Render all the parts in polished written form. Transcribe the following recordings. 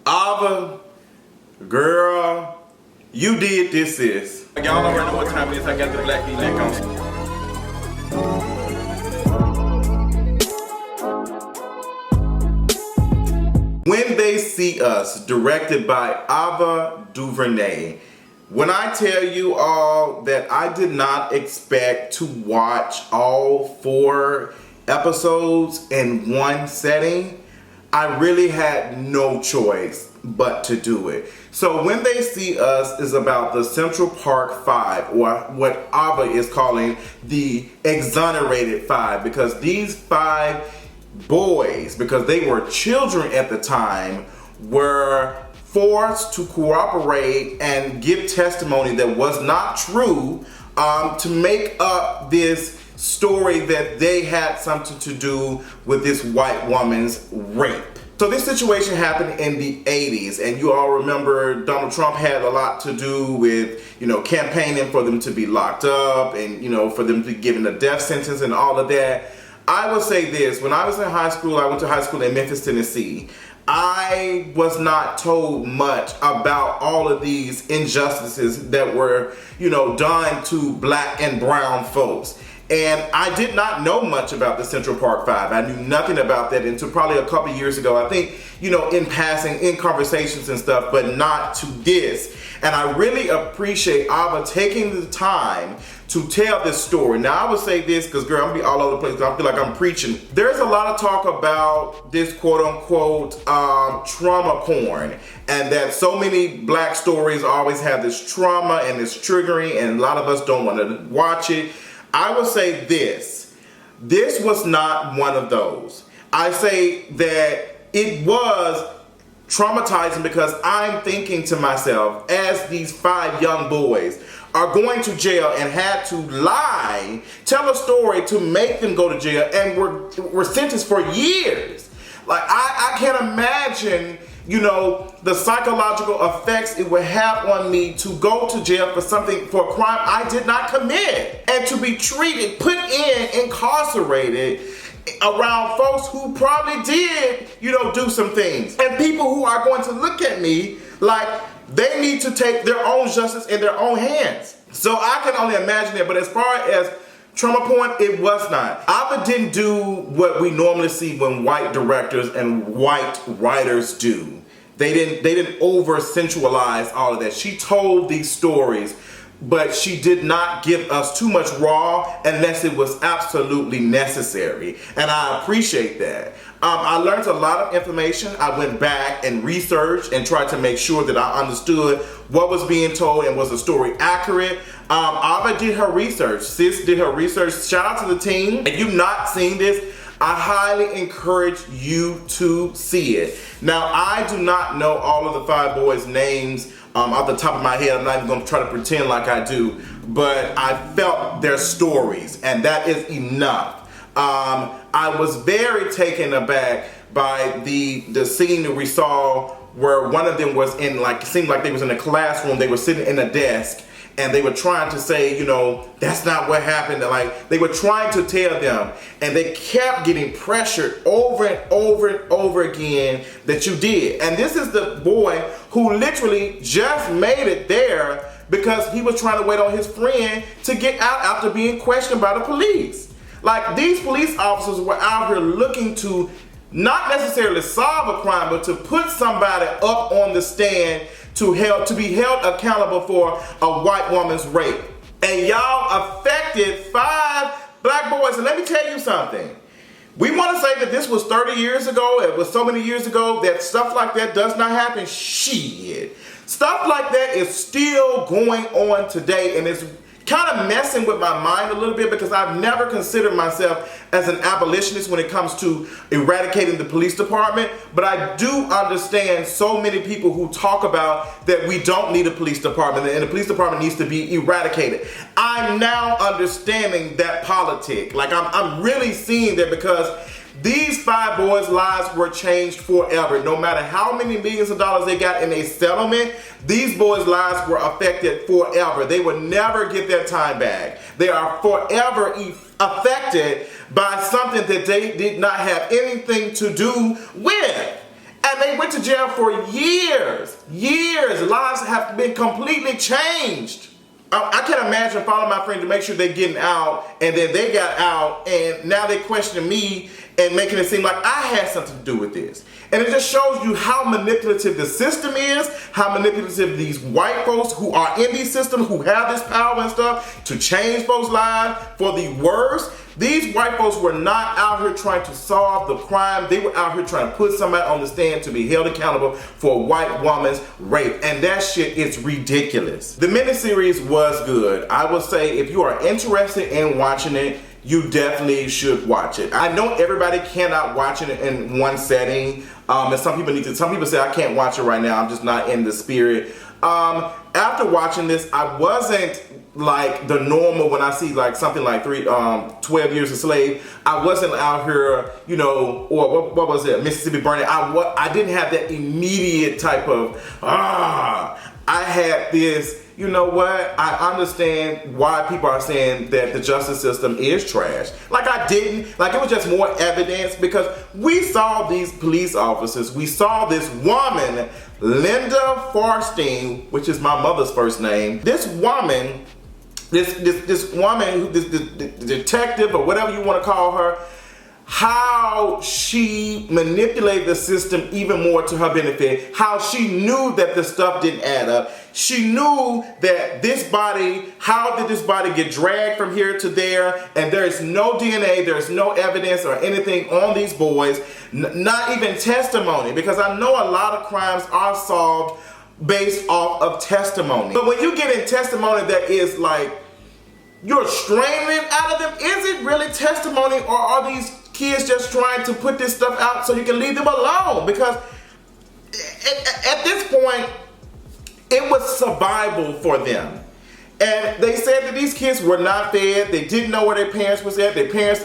Ava, girl, you did this, sis. Y'all already know what time it is. I got the black V-neck on. When They See Us, directed by Ava DuVernay. When I tell you all that I did not expect to watch all 4 episodes in one setting, I really had no choice but to do it. So When They See Us is about the Central Park 5, or what Ava is calling the exonerated 5, because these 5 boys, because they were children at the time, were forced to cooperate and give testimony that was not true to make up this story that they had something to do with this white woman's rape. So this situation happened in the 80s, and you all remember Donald Trump had a lot to do with, campaigning for them to be locked up and, for them to be given a death sentence and all of that. I will say this, when I was in high school, I went to high school in Memphis, Tennessee. I was not told much about all of these injustices that were, done to black and brown folks. And I did not know much about the Central Park 5. I knew nothing about that until probably a couple years ago. I think, in passing, in conversations and stuff, but not to this. And I really appreciate Ava taking the time to tell this story. Now, I would say this, because girl, I'm gonna be all over the place, because I feel like I'm preaching. There's a lot of talk about this quote-unquote trauma porn, and that so many black stories always have this trauma and this triggering, and a lot of us don't want to watch it. I would say this was not one of those. I say that it was traumatizing, because I'm thinking to myself, as these 5 young boys are going to jail and had to lie, tell a story to make them go to jail, and were sentenced for years. Like, I can't imagine, the psychological effects it would have on me to go to jail for a crime I did not commit, and to be treated, put incarcerated around folks who probably did, do some things. And people who are going to look at me like they need to take their own justice in their own hands. So I can only imagine it, but as far as trauma porn, it was not. Ava didn't do what we normally see when white directors and white writers do. They didn't over-sensualize all of that. She told these stories, but she did not give us too much raw unless it was absolutely necessary. And I appreciate that. I learned a lot of information. I went back and researched and tried to make sure that I understood what was being told and was the story accurate. Ava did her research. Sis did her research. Shout out to the team. If you've not seen this, I highly encourage you to see it. Now, I do not know all of the 5 boys' names off the top of my head. I'm not even going to try to pretend like I do, but I felt their stories, and that is enough. I was very taken aback by the scene that we saw where one of them was in, it seemed like they was in a classroom. They were sitting in a desk, and they were trying to say, that's not what happened. They were trying to tell them, and they kept getting pressured over and over and over again that you did. And this is the boy who literally just made it there because he was trying to wait on his friend to get out after being questioned by the police. These police officers were out here looking to not necessarily solve a crime, but to put somebody up on the stand to be held accountable for a white woman's rape. And y'all affected 5 black boys. And let me tell you something. We want to say that this was 30 years ago, it was so many years ago, that stuff like that does not happen. Shit. Stuff like that is still going on today, and it's kind of messing with my mind a little bit, because I've never considered myself as an abolitionist when it comes to eradicating the police department, but I do understand so many people who talk about that we don't need a police department and the police department needs to be eradicated. I'm now understanding that politic. I'm really seeing that, because these 5 boys' lives were changed forever. No matter how many millions of dollars they got in a settlement, these boys' lives were affected forever. They will never get their time back. They are forever affected by something that they did not have anything to do with. And they went to jail for years. Lives have been completely changed. I can't imagine following my friend to make sure they're getting out, and then they got out, and now they're questioning me and making it seem like I had something to do with this. And it just shows you how manipulative the system is, how manipulative these white folks who are in these systems, who have this power and stuff to change folks' lives for the worse. These white folks were not out here trying to solve the crime. They were out here trying to put somebody on the stand to be held accountable for a white woman's rape. And that shit is ridiculous. The miniseries was good. I will say if you are interested in watching it, you definitely should watch it. I know everybody cannot watch it in one setting. And some people say I can't watch it right now. I'm just not in the spirit. After watching this, I wasn't like the normal when I see like something like 12 Years a Slave. I wasn't out here, you know, or what was it, Mississippi Burning. I didn't have that immediate type of, I had this, you know what, I understand why people are saying that the justice system is trash. Like I didn't, like it was just more evidence because we saw these police officers, we saw this woman, Linda Farstein, which is my mother's first name. This woman, this woman, this detective or whatever you want to call her, how she manipulated the system even more to her benefit, how she knew that the stuff didn't add up. She knew that this body, how did this body get dragged from here to there, and there is no DNA, there's no evidence or anything on these boys, not even testimony, because I know a lot of crimes are solved based off of testimony. But when you get in testimony that is like, you're straining it out of them, is it really testimony, or are these kids just trying to put this stuff out so you can leave them alone? Because at this point, it was survival for them. And they said that these kids were not fed. They didn't know where their parents was at. Their parents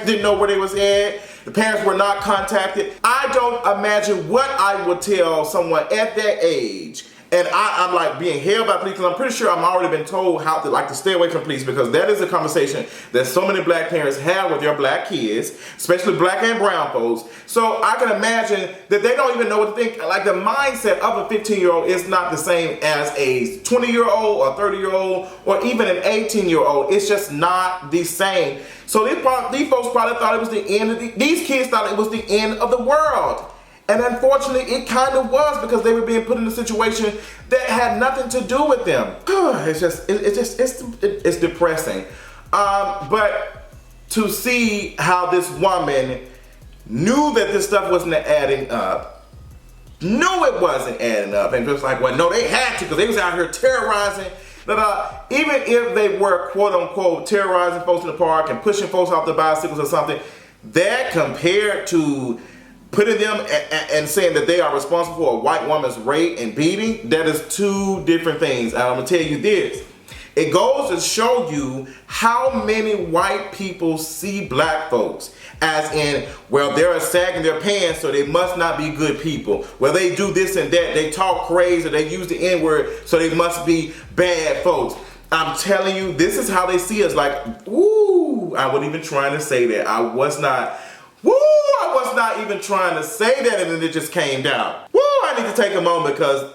didn't know where they was at. The parents were not contacted. I don't imagine what I would tell someone at that age. And I'm like being held by police, because I'm pretty sure I'm already been told how to stay away from police, because that is a conversation that so many black parents have with their black kids, especially black and brown folks. So I can imagine that they don't even know what to think. Like the mindset of a 15-year-old is not the same as a 20-year-old or 30-year-old or even an 18-year-old. It's just not the same. So these folks probably thought it was the end of these kids thought it was the end of the world. And unfortunately, it kind of was, because they were being put in a situation that had nothing to do with them. It's depressing. But to see how this woman knew that this stuff wasn't adding up, knew it wasn't adding up, and just like, well, no, they had to, because they was out here terrorizing. Even if they were quote unquote terrorizing folks in the park and pushing folks off the bicycles or something, that compared to putting them and saying that they are responsible for a white woman's rape and beating, that is two different things. And I'm gonna tell you this. It goes to show you how many white people see black folks as in, well, they're sagging their pants, so they must not be good people. Well, they do this and that, they talk crazy, they use the N-word, so they must be bad folks. I'm telling you, this is how they see us. Like, woo, I wasn't even trying to say that. I was not even trying to say that, and then it just came down. Woo, I need to take a moment, because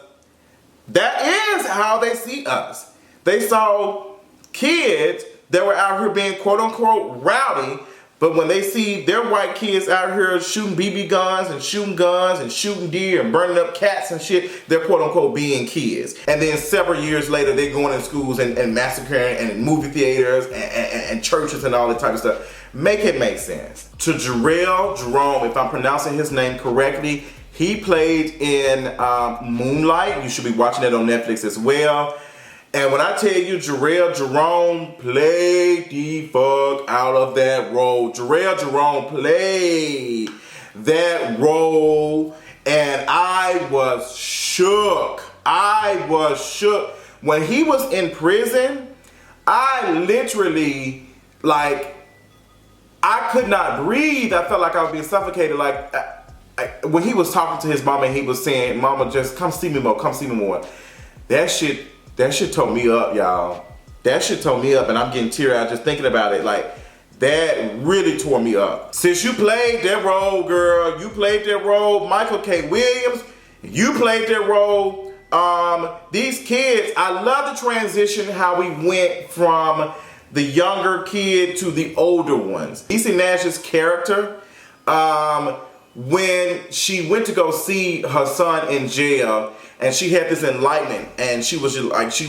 that is how they see us. They saw kids that were out here being quote unquote rowdy, but when they see their white kids out here shooting BB guns and shooting deer and burning up cats and shit, they're quote unquote being kids. And then several years later, they're going in schools and massacring and movie theaters and churches and all that type of stuff. Make it make sense. To Jarrell Jerome, if I'm pronouncing his name correctly, he played in Moonlight. You should be watching it on Netflix as well. And when I tell you Jarrell Jerome played the fuck out of that role. Jarrell Jerome played that role, and I was shook. When he was in prison, I literally, I could not breathe. I felt like I was being suffocated. When he was talking to his mama and he was saying, "Mama, just come see me more, come see me more." That shit tore me up, y'all. That shit tore me up, and I'm getting teary-eyed just thinking about it. Like, That really tore me up. Since you played that role, girl, you played that role. Michael K. Williams, you played that role. These kids, I love the transition, how we went from the younger kid to the older ones. Niecy Nash's character, when she went to go see her son in jail, and she had this enlightenment, and she looked like she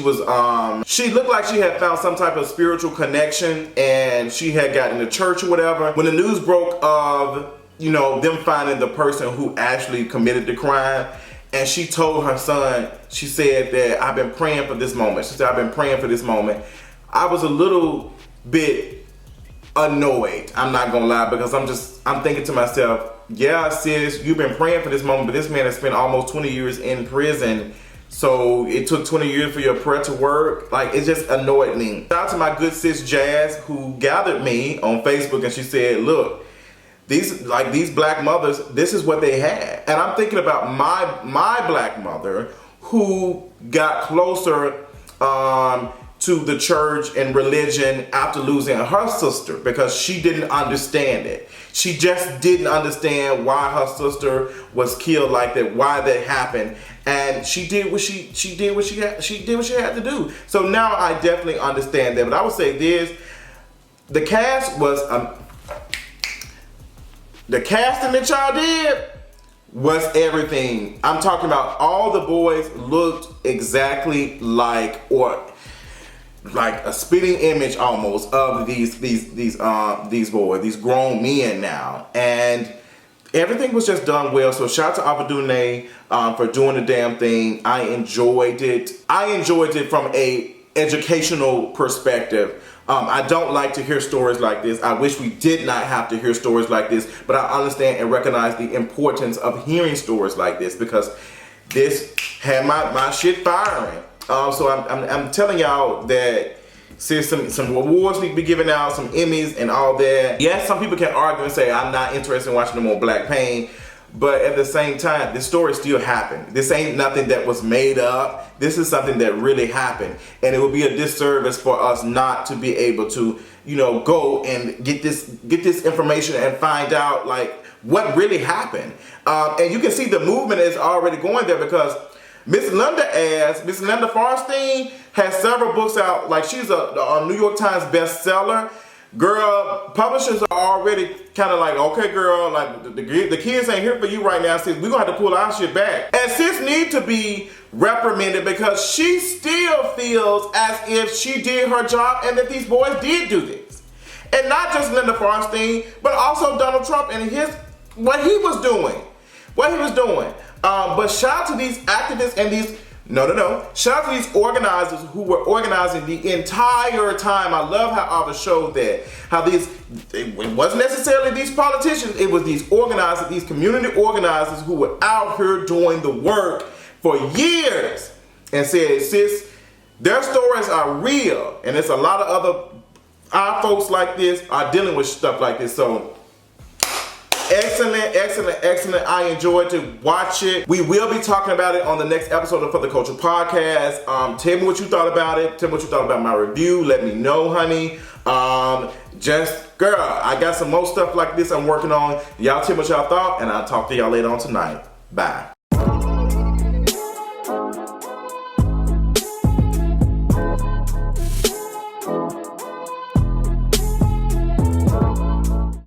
had found some type of spiritual connection, and she had gotten to church or whatever. When the news broke of, them finding the person who actually committed the crime, and she told her son, she said that, I've been praying for this moment. She said, I've been praying for this moment. I was a little bit annoyed, I'm not gonna lie, because I'm thinking to myself, yeah, sis, you've been praying for this moment, but this man has spent almost 20 years in prison, so it took 20 years for your prayer to work. Like, it just annoyed me. Shout out to my good sis Jazz, who gathered me on Facebook, and she said, look, these black mothers, this is what they had. And I'm thinking about my black mother, who got closer to the church and religion after losing her sister, because she didn't understand it. She just didn't understand why her sister was killed like that, why that happened, and she did what she had to do. So now I definitely understand that. But I would say this: the casting that y'all did was everything. I'm talking about all the boys looked exactly like a spitting image almost of these boys, these grown men now, and everything was just done well. So shout out to Ava DuVernay for doing the damn thing. I enjoyed it. I enjoyed it from a educational perspective. I don't like to hear stories like this. I wish we did not have to hear stories like this, but I understand and recognize the importance of hearing stories like this, because this had my shit firing. So I'm telling y'all that since some awards need to be given out, some Emmys and all that. Yes, some people can argue and say I'm not interested in watching no more Black pain, but at the same time, this story still happened. This ain't nothing that was made up. This is something that really happened, and it would be a disservice for us not to be able to, go and get this information and find out like what really happened. And you can see the movement is already going there, because Miss Linda Farstein has several books out. Like, she's a New York Times bestseller. Girl, publishers are already kind of like, okay, girl, like the kids ain't here for you right now, sis. We're gonna have to pull our shit back. And sis need to be reprimanded, because she still feels as if she did her job and that these boys did do this. And not just Linda Farstein, but also Donald Trump and what he was doing. But shout out to these activists and these, shout out to these organizers who were organizing the entire time. I love how Ava showed that. How it wasn't necessarily these politicians, it was these organizers, these community organizers who were out here doing the work for years, and said, sis, their stories are real. And there's a lot of our folks like this are dealing with stuff like this. So, excellent. I enjoyed to watch it. We will be talking about it on the next episode of For the Culture Podcast. Tell me what you thought about it. Tell me what you thought about my review. Let me know, honey. Girl, I got some more stuff like this I'm working on. Y'all tell me what y'all thought, and I'll talk to y'all later on tonight. Bye.